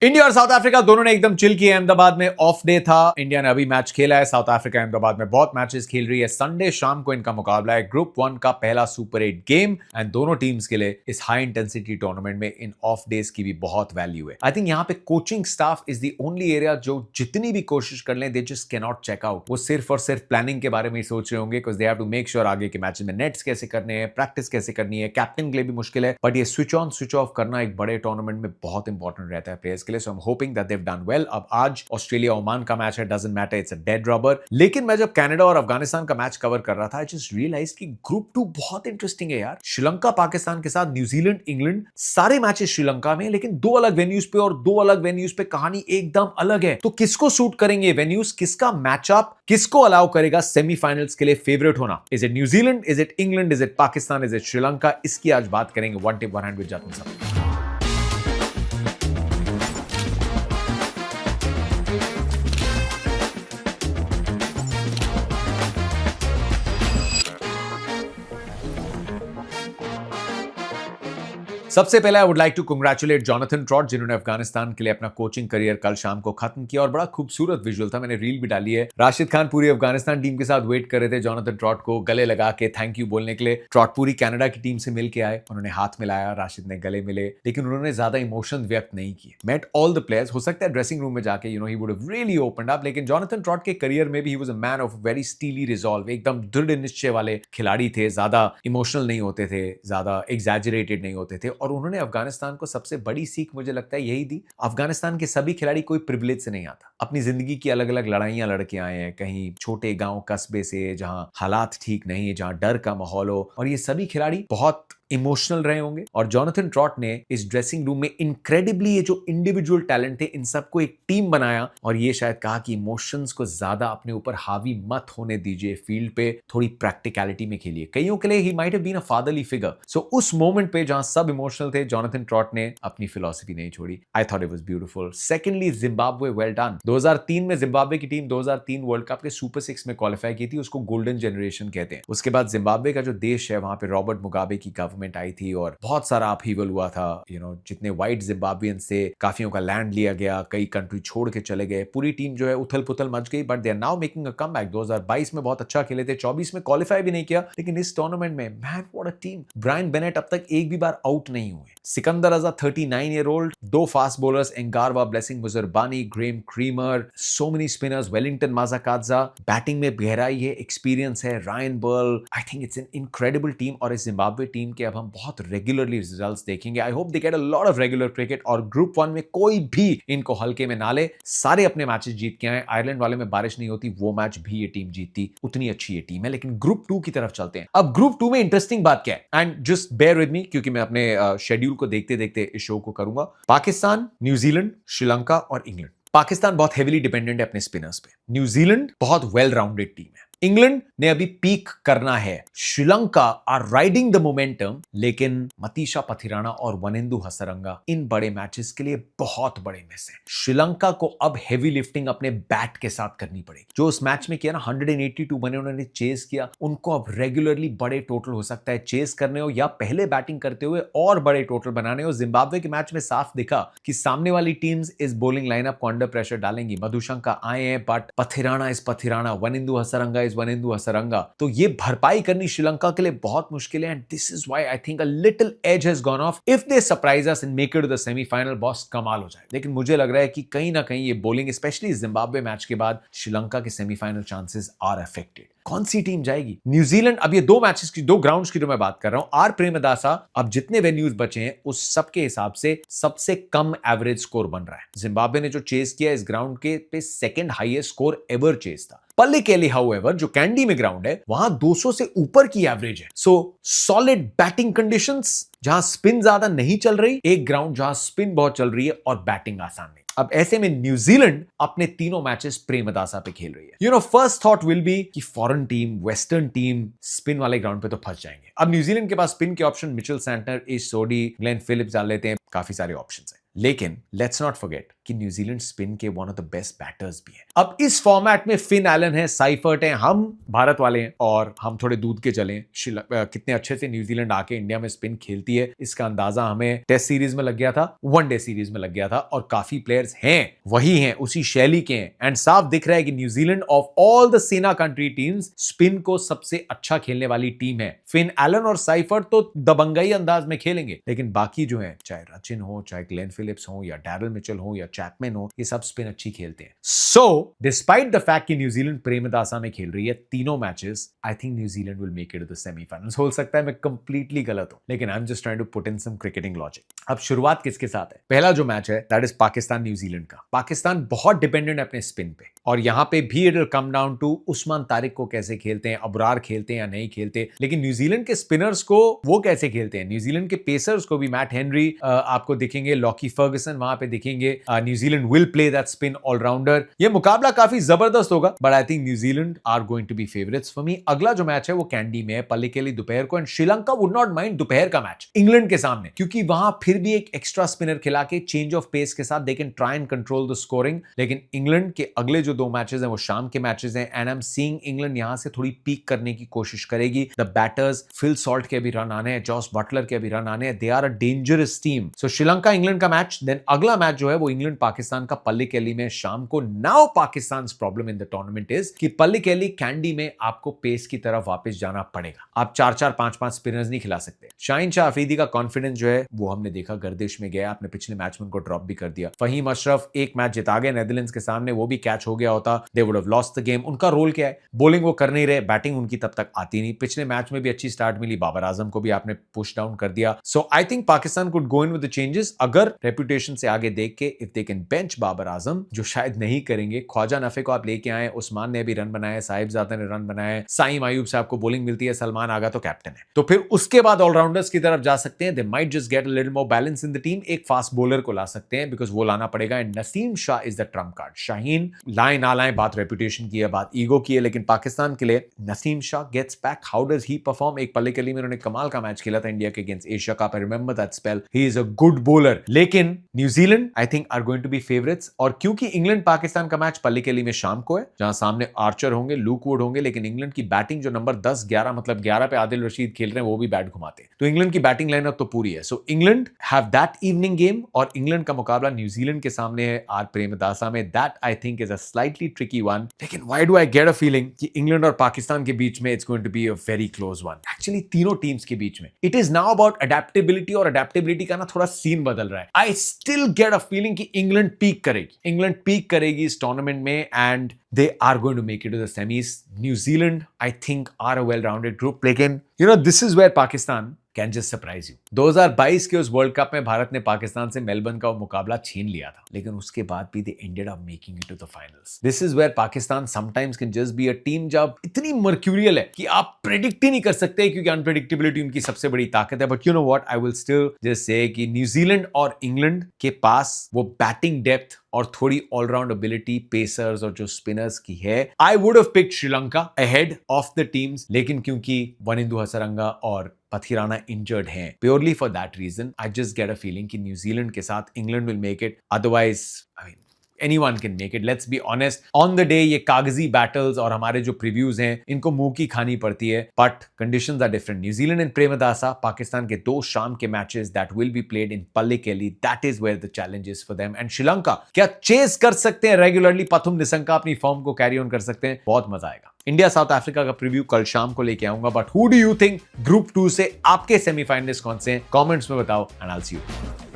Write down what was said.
India और south Africa दोनों ने एकदम चिल किया। अहमदाबाद में ऑफ डे था। इंडिया ने अभी मैच खेला है। साउथ अफ्रीका अहमदाबाद में बहुत मैचेस खेल रही है। संडे शाम को इनका मुकाबला है। ग्रुप 1 का पहला सुपर 8 गेम एंड दोनों टीम्स के लिए इस हाई इंटेंसिटी टूर्नामेंट में इन ऑफ डेज की भी बहुत वैल्यू है। आई थिंक यहाँ पे coaching staff is the only area जो जितनी भी कोशिश कर लें they just can not check out. वो सिर्फ और सिर्फ प्लानिंग के बारे में ही सोच रहे होंगे because they have to make sure आगे के मैच में नेट्स कैसे करने हैं, प्रैक्टिस कैसे करनी है। कैप्टन के लिए भी मुश्किल है, बट ये स्विच ऑन स्विच ऑफ करना एक बड़े टूर्नामेंट में बहुत इंपॉर्टेंट रहता है प्लेयर्स के लिए। So I am hoping that they've done well। अब आज ऑस्ट्रेलिया ओमान का मैच है, doesn't matter, it's a dead rubber. लेकिन मैं जब कनाडा और अफगानिस्तान का मैच कवर कर रहा था आई जस्ट रियलाइज कि ग्रुप 2 बहुत इंटरेस्टिंग है यार। श्रीलंका पाकिस्तान के साथ न्यूजीलैंड इंग्लैंड, सारे मैचेस श्रीलंका में, लेकिन दो अलग वेन्यूज पे और दो अलग वेन्यूज पे कहानी एकदम अलग है। तो किसको सूट करेंगे वेन्यूज, किसका मैचअप किसको अलाउ करेगा सेमीफाइनल्स के लिए फेवरेट होना? Is it New Zealand, is it England, is it Pakistan, is it Sri Lanka? इसकी आज बात करेंगे one tip one hand with Jatin साहब। सबसे पहले I would like to congratulate Jonathan trout जिन्होंने अफगानिस्तान के लिए अपना कोचिंग करियर कल शाम को खत्म किया और बड़ा खूबसूरत विजुअल था, मैंने रील भी डाली है। राशिद खान पूरी अफगानिस्तान टीम के साथ वेट कर रहे थे जॉनथन ट्रॉट को गले लगा के थैंक यू बोलने के लिए। ट्रॉट पूरी कनाडा की टीम से मिल के आए, उन्होंने हाथ मिलाया, राशिद ने गले मिले, लेकिन उन्होंने ज्यादा इमोशन व्यक्त नहीं किए। मेट ऑल द प्लेयर्स, हो सकता है ड्रेसिंग रूम में जाके he would have really opened up, लेकिन जॉनथन ट्रॉट के करियर में भी he was a man of very steely resolve, एकदम दृढ़ निश्चय वाले खिलाड़ी थे, ज्यादा इमोशनल नहीं होते थे, ज्यादा एग्जैजरेटेड नहीं होते थे। और उन्होंने अफगानिस्तान को सबसे बड़ी सीख मुझे लगता है यही दी। अफगानिस्तान के सभी खिलाड़ी कोई प्रिविलेज से नहीं आता, अपनी जिंदगी की अलग अलग लड़ाइयां लड़के आए हैं, कहीं छोटे गांव कस्बे से जहां हालात ठीक नहीं है, जहां डर का माहौल हो, और ये सभी खिलाड़ी बहुत इमोशनल रहे होंगे। और जॉनथन ट्रॉट ने इस ड्रेसिंग रूम में इनक्रेडिबली ये जो इंडिविजुअल टैलेंट थे इन सबको एक टीम बनाया और ये शायद कहा कि इमोशंस को ज्यादा अपने ऊपर हावी मत होने दीजिए, फील्ड पे थोड़ी प्रैक्टिकलिटी में खेलिए। कईयों के लिए ही might have been a fatherly figure. So उस मोमेंट पे जहां सब इमोशनल थे जॉनथन ट्रॉट ने अपनी फिलॉसफी नहीं छोड़ी। I thought it was beautiful. Secondly Zimbabwe, well done. 2003 में जिम्बाब्वे की टीम 2003 वर्ल्ड कप के सुपर 6 में क्वालिफाई की थी, उसको गोल्डन जनरेशन कहते हैं। उसके बाद जिम्बाब्वे का जो देश है वहां पे रॉबर्ट मुगाबे की गवर्नमेंट आई थी और बहुत सारा अपहीवल हुआ था। जितने वाइट जिम्बाब्वियंस थे, काफियों का लैंड लिया गया, कई कंट्री छोड़ के चले गए, पूरी टीम जो है उथल पुथल मच गई, but they are now making a comeback. 2022 में बहुत अच्छा खेले थे, 24 में क्वालिफाई भी नहीं किया, लेकिन इस टूर्नामेंट में man what a team. Brian Bennett अब तक एक भी बार आउट नहीं हुए। सिकंदर रजा 39 ईयर ओल्ड, दो fast bowlers Ngarava, Blessing Muzarabani, Graeme Cremer, so many spinners, Wellington Masakadza, batting में गहराई है, एक्सपीरियंस है, Ryan Burl. I think it's an incredible team और इस जिम्बाब्वे टीम के अब हम बहुत रेगुलरली रिजल्ट्स देखेंगे। I hope they get a lot of regular cricket और ग्रुप 1 में कोई भी इनको हल्के में ना ले, सारे अपने मैचेस जीत के आए। आयरलैंड वाले में बारिश नहीं होती, वो मैच भी ये टीम जीतती, उतनी अच्छी ये टीम है। लेकिन ग्रुप 2 की तरफ चलते हैं। अब ग्रुप 2 में इंटरेस्टिंग बात क्या है, and just bear with me क्योंकि मैं अपने शेड्यूल को देखते देखते इस शो को करूंगा। पाकिस्तान, न्यूजीलैंड, श्रीलंका और इंग्लैंड। पाकिस्तान बहुत हेवीली डिपेंडेंट है अपने स्पिनर्स पे, न्यूजीलैंड बहुत वेल राउंडेड टीम है, इंग्लैंड ने अभी पीक करना है, Sri Lanka are riding the momentum, लेकिन मतीशा पथिराना और वनिंदु हसरंगा इन बड़े मैचेस के लिए बहुत बड़े मिस है। श्रीलंका को अब हेवी लिफ्टिंग अपने बैट के साथ करनी पड़ेगी। जो उस मैच में किया ना 182 बने उन्होंने चेस किया, उनको अब रेगुलरली बड़े टोटल हो सकता है चेस करने हो या पहले बैटिंग करते हुए और बड़े टोटल बनाने हो। जिम्बाब्वे के मैच में साफ दिखा कि सामने वाली टीम्स इस बॉलिंग लाइनअप को अंडर प्रेशर डालेंगी। मधुशंका आए हैं but Pathirana is Pathirana, Wanindu Hasaranga is Wanindu Hasaranga, तो ये भरपाई करनी श्रीलंका के लिए बहुत मुश्किल है। And this is why I think a little edge has gone off. If they surprise us and make it to the semifinal, boss कमाल हो जाए। लेकिन मुझे लग रहा है कि कहीं ना कहीं ये बॉलिंग स्पेशली जिम्बाब्वे मैच के बाद श्रीलंका के सेमीफाइनल चांसेस आर अफेक्टेड। कौन सी टीम जाएगी? न्यूजीलैंड, अब ये दो मैचेस की, दो ग्राउंड्स की जो मैं बात कर रहा हूं, आर प्रेमदासा अब जितने वेन्यूज बचे हैं उस सब के हिसाब से सबसे कम एवरेज स्कोर बन रहा है। जिम्बाब्वे ने जो चेस किया इस ग्राउंड के पे second highest score ever chase था। पल्लिकेली हाउएवर जो कैंडी में ग्राउंड है वहां 200 से ऊपर की एवरेज है। सो सॉलिड बैटिंग कंडीशंस, जहां स्पिन ज्यादा नहीं चल रही, एक ग्राउंड जहां स्पिन बहुत चल रही है और बैटिंग आसान नहीं। अब ऐसे में न्यूजीलैंड अपने तीनों मैचेस प्रेमदासा पे खेल रही है। फर्स्ट थॉट विल बी कि foreign team, western team spin वाले ग्राउंड पे तो फंस जाएंगे। अब न्यूजीलैंड के पास स्पिन के ऑप्शन मिचेल सैंटनर, इश सोडी, ग्लेन फिलिप्स डाल लेते हैं, काफी सारे ऑप्शंस हैं। लेकिन लेट्स नॉट फॉरगेट कि न्यूजीलैंड स्पिन के one of the best batters भी हैं। अब इस फॉर्मेट में फिन एलन है, साइफर्ट है, हम भारत वाले हैं और हम थोड़े दूध के चले। कितने अच्छे से न्यूजीलैंड आके इंडिया में स्पिन खेलती है इसका अंदाजा हमें टेस्ट सीरीज में लग गया था, वनडे सीरीज में लग गया था, और काफी प्लेयर्स हैं वही हैं, उसी शैली के हैं। एंड साफ दिख रहा है कि न्यूजीलैंड ऑफ ऑल द सेना कंट्री टीम्स स्पिन को सबसे अच्छा खेलने वाली टीम है। फिन एलन और साइफर्ट तो दबंगई अंदाज में खेलेंगे, लेकिन बाकी जो है, चाहे रचिन हो, चाहे ग्लेन फिलिप्स हो, या डैरल मिचेल हो, या चैपमैन हो, ये सब स्पिन अच्छी खेलते हैं। सो डिस्पाइट द फैक्ट कि न्यूजीलैंड प्रेमदासा में खेल रही है तीनों matches, I think New Zealand will make it to the semifinals. हो सकता है मैं कंप्लीटली गलत हूं, लेकिन I am just trying to put in some cricketing logic. अब शुरुआत किसके साथ है? पहला जो मैच है दैट इज पाकिस्तान न्यूजीलैंड का। पाकिस्तान बहुत डिपेंडेंट है अपने स्पिन पे, और यहां पे भी it will come down to Usman Tariq को कैसे खेलते हैं, अबरार खेलते हैं या नहीं खेलते। लेकिन न्यूजीलैंड के स्पिनर्स को वो कैसे खेलते हैं, न्यूजीलैंड के पेसर्स को भी, मैट हेनरी आपको दिखेंगे, लॉकी फर्गसन वहां पे दिखेंगे। New Zealand will play that spin allrounder. ये मुकाबला काफी जबरदस्त होगा, but I think New Zealand are going to be favourites for me. अगला जो मैच है वो कैंडी में है, पल्लिकेली दोपहर को, and Sri Lanka would not mind दोपहर का मैच इंग्लैंड के सामने, क्योंकि वहां फिर भी एक एक्स्ट्रा स्पिनर खिला के चेंज ऑफ पेस के साथ they can try and control the scoring. लेकिन इंग्लैंड के अगले जो दो मैचेस हैं वो शाम के मैचेस हैं, and I am seeing England यहां से थोड़ी पीक करने की कोशिश करेगी। द बैटर्स, फिल सॉल्ट के भी रन आने हैं, जॉस बटलर के भी रन आने हैं, they are a dangerous team. So Sri Lanka England का मैच, देन अगला मैच जो है वो इंग्लैंड पाकिस्तान का पल्लिकेली में शाम को। Now Pakistan problem in the tournament is कि पल्लिकेली कैंडी में आपको पेस की तरफ वापस जाना पड़ेगा। आप 4-4, 5-5 स्पिनर्स नहीं खिला सकते। शाहीन शाह अफरीदी का कॉन्फिडेंस जो है वो हमने देखा गर्दिश में गया, आपने पिछले मैच में उनको ड्रॉप भी कर दिया। फहीम अशरफ एक मैच जिता गए नेदरलैंड्स के सामने, वो भी कैच हो गया होता, they would have lost the game. उनका रोल क्या है? बॉलिंग वो कर नहीं रहे, बैटिंग उनकी तब तक आती नहीं। पिछले मैच में भी अच्छी स्टार्ट मिली, बाबर आजम को भी आपने पुश डाउन कर दिया। So I think Pakistan could go in with the changes, अगर रेपुटेशन से आगे देख के, if they can bench Babar Azam, जो शायद नहीं करेंगे। ख्वाजा नफे को आप लेके आए, उस्मान ने भी रन बनाए, साहिबजादा ने रन बनाए, साइम आयूब से आपको बॉलिंग मिलती है, सलमान आगा तो कैप्टन है, तो फिर उसके बाद ऑलराउंडर्स की तरफ जा सकते हैं। They might just get a little more balance in the team. एक फास्ट बॉलर को ला सकते हैं, बिकॉज वो लाना पड़ेगा, and Naseem Shah is the Trump card. Shaheen लाए ना लाए, बात रेपुटेशन की है, बात ईगो की है, लेकिन पाकिस्तान के लिए Naseem Shah gets back, how does he perform? एक पल्लिकेली में उन्होंने कमाल का मैच खेला था इंडिया के against Asia cup, I remember that spell, he is a good bowler. लेकिन New Zealand I think are going to be favourites, और क्योंकि इंग्लैंड पाकिस्तान का मैच पल्लिकेली में शाम को है, जहां सामने आर्चर होंगे, लूक वुड होंगे, लेकिन इंग्लैंड की बैटिंग जो नंबर 10-11, मतलब 11 पे आदिल रशीद खेल रहे हैं, वो भी बैट घुमाते हैं, तो इंग्लैंड की बैटिंग लाइनअप तो पूरी है। So England have that evening game, और इंग्लैंड का मुकाबला न्यूजीलैंड के सामने है आर प्रेमदासा में। That I think is a slightly tricky one, लेकिन why do I get a feeling कि इंग्लैंड और पाकिस्तान के बीच में it's going to be a very close one. Actually तीनों टीम्स के बीच में it is now about adaptability, और अडेप्टेबिलिटी का ना थोड़ा सीन बदल रहा है। I still get a feeling कि इंग्लैंड पीक करेगी, इंग्लैंड पीक करेगी इस टूर्नामेंट में, and they are going to make it to the semis. New Zealand, I think, are a well-rounded group. लेकिन this is where Pakistan can just surprise you. 2022 के उस world cup में भारत ने पाकिस्तान से Melbourne का मुकाबला छीन लिया था, लेकिन उसके बाद भी they ended up making it to the finals. This is where Pakistan sometimes can just be a team जब इतनी मर्क्यूरियल है कि आप प्रेडिक्ट ही नहीं कर सकते, क्योंकि अनप्रेडिक्टेबिलिटी उनकी सबसे बड़ी ताकत है। But you know what, I will still just say कि न्यूजीलैंड और इंग्लैंड के पास वो बैटिंग डेप्थ और थोड़ी ऑलराउंड एबिलिटी, पेसर्स और जो स्पिनर्स की है, I would have picked Sri Lanka ahead of the teams, लेकिन क्योंकि वनिंदु हसरंगा और पथिराना इंजर्ड हैं, purely for that reason I just get a feeling कि न्यूजीलैंड के साथ England will make it. Otherwise I mean anyone can make it, let's be honest. On the day ये कागजी battles और हमारे जो previews हैं, इनको मुंह की खानी पड़ती है, but conditions are different. New Zealand and Premadasa, Pakistan के 2 शाम के matches that will be played in Pallekeli, that is where the challenge is for them. And Sri Lanka क्या चेस कर सकते हैं रेगुलरली? पथुम निशंका अपनी फॉर्म को कैरी ऑन कर सकते हैं, बहुत मजा आएगा। इंडिया साउथ अफ्रीका का प्रीव्यू कल शाम को लेके आऊंगा, but who do you think group 2 से आपके सेमीफाइनलिस्ट कौन से हैं? कमेंट्स में बताओ, and I will see you.